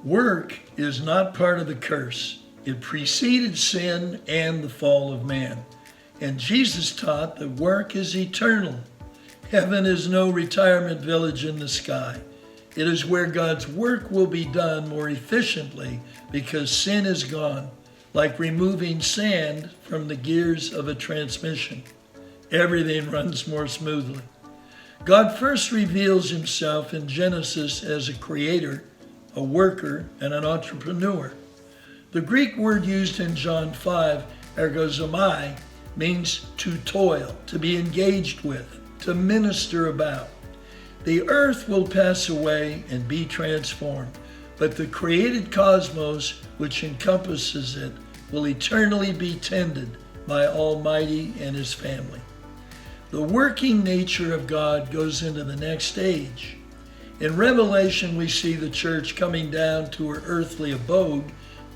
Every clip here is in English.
Work is not part of the curse. It preceded sin and the fall of man. And Jesus taught that work is eternal. Heaven is no retirement village in the sky. It is where God's work will be done more efficiently because sin is gone, like removing sand from the gears of a transmission. Everything runs more smoothly. God first reveals himself in Genesis as a creator, a worker, and an entrepreneur. The Greek word used in John 5, ergozomai, means to toil, to be engaged with, to minister about. The earth will pass away and be transformed, but the created cosmos, which encompasses it, will eternally be tended by Almighty and his family. The working nature of God goes into the next stage. In Revelation, we see the church coming down to her earthly abode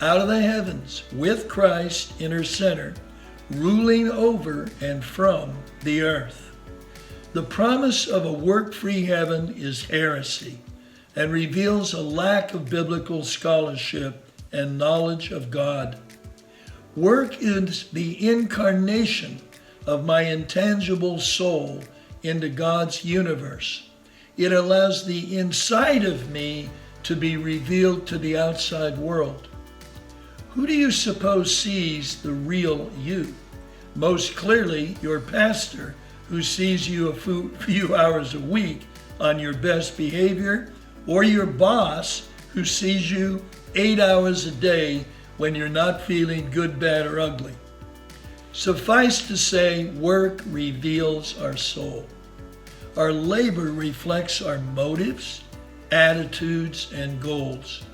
out of the heavens with Christ in her center, ruling over and from the earth. The promise of a work-free heaven is heresy and reveals a lack of biblical scholarship and knowledge of God. Work is the incarnation of my intangible soul into God's universe. It allows the inside of me to be revealed to the outside world. Who do you suppose sees the real you? Most clearly, your pastor, who sees you a few hours a week on your best behavior, or your boss, who sees you 8 hours a day when you're not feeling good, bad, or ugly. Suffice to say, work reveals our soul. Our labor reflects our motives, attitudes, and goals.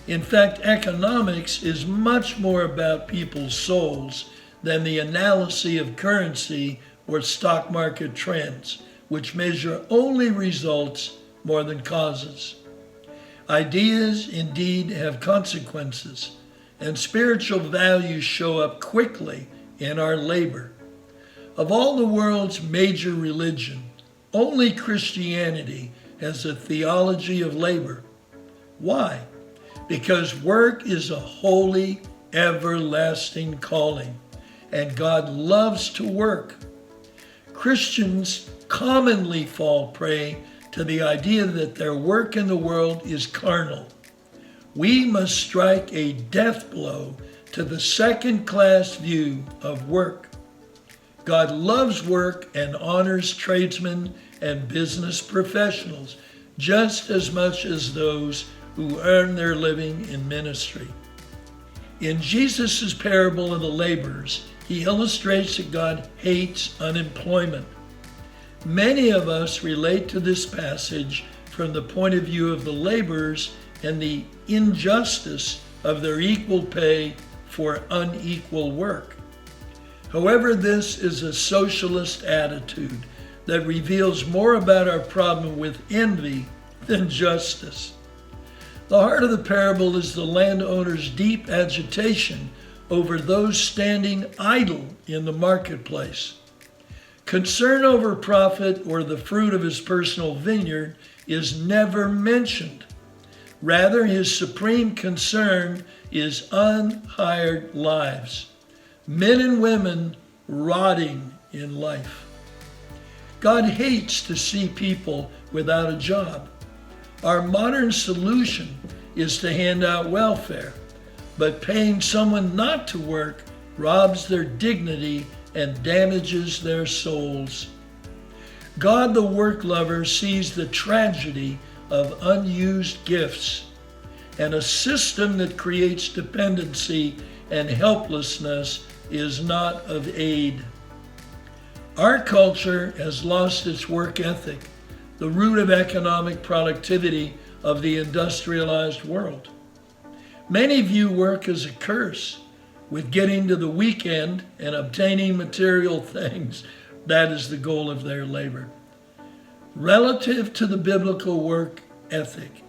In fact, economics is much more about people's souls than the analysis of currency or stock market trends, which measure only results more than causes. Ideas indeed have consequences, and spiritual values show up quickly in our labor. Of all the world's major religions, only Christianity has a theology of labor. Why? Because work is a holy, everlasting calling, and God loves to work. Christians commonly fall prey to the idea that their work in the world is carnal. We must strike a death blow to the second-class view of work. God loves work and honors tradesmen and business professionals just as much as those who earn their living in ministry. In Jesus' parable of the laborers, he illustrates that God hates unemployment. Many of us relate to this passage from the point of view of the laborers and the injustice of their equal pay for unequal work. However, this is a socialist attitude that reveals more about our problem with envy than justice. The heart of the parable is the landowner's deep agitation over those standing idle in the marketplace. Concern over profit or the fruit of his personal vineyard is never mentioned. Rather, his supreme concern is unhired lives, men and women rotting in life. God hates to see people without a job. Our modern solution is to hand out welfare, but paying someone not to work robs their dignity and damages their souls. God, the work lover, sees the tragedy of unused gifts and a system that creates dependency and helplessness is not of aid. Our culture has lost its work ethic, the root of economic productivity of the industrialized world. Many view work as a curse, with getting to the weekend and obtaining material things. That is the goal of their labor. Relative to the biblical work ethic,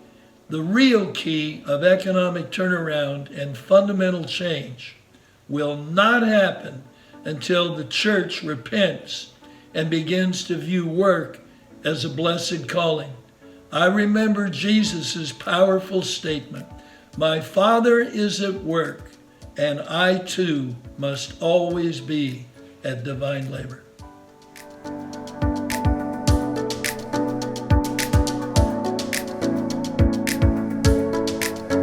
the real key of economic turnaround and fundamental change will not happen until the church repents and begins to view work as a blessed calling. I remember Jesus' powerful statement, My Father is at work, and I too must always be at divine labor.